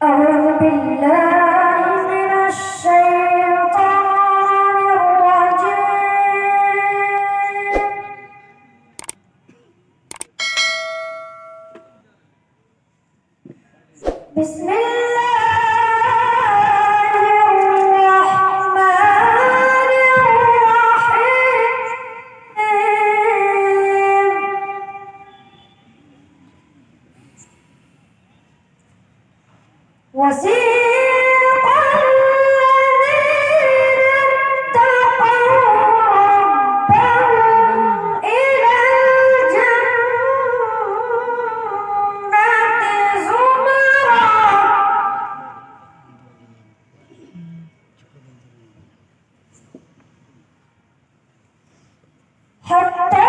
أعوذ بالله من الشيطان الرجيم. بسم الله الرحمن الرحيم. وسيق الذين اتقوا ربهم إلى الجنة زمرا حتى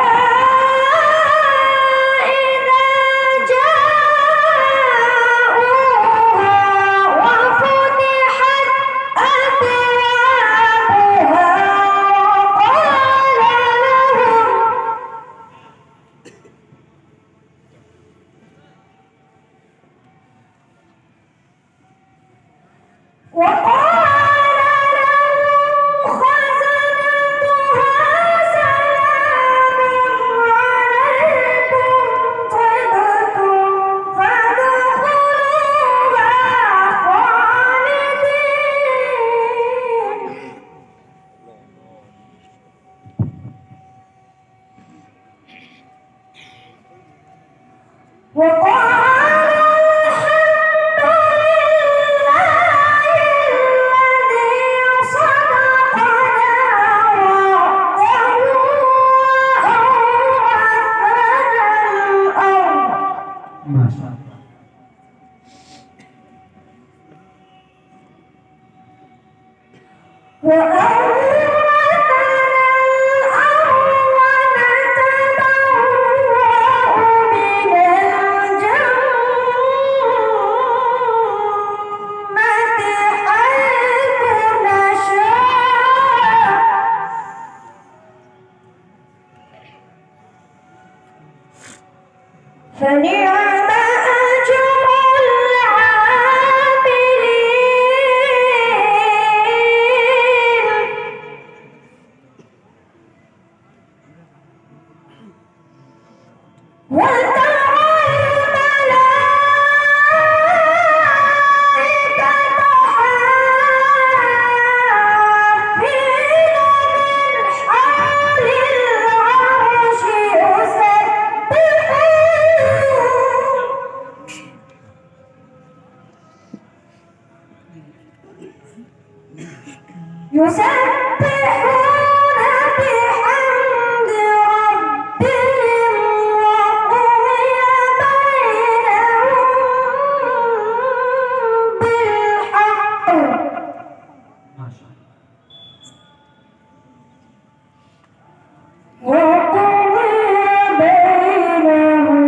ما شاء الله. فنعم أجر العاملين. وترى الملائكة حافين من حول العرش يسبحون بحمد ربهم وقضي بينهم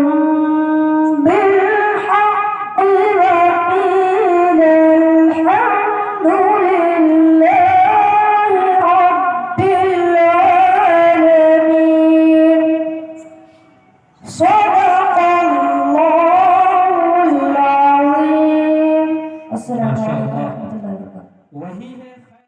بالحق. ما شاء الله. صدق الله العظيم. السلام عليكم ورحمة الله وبركاته.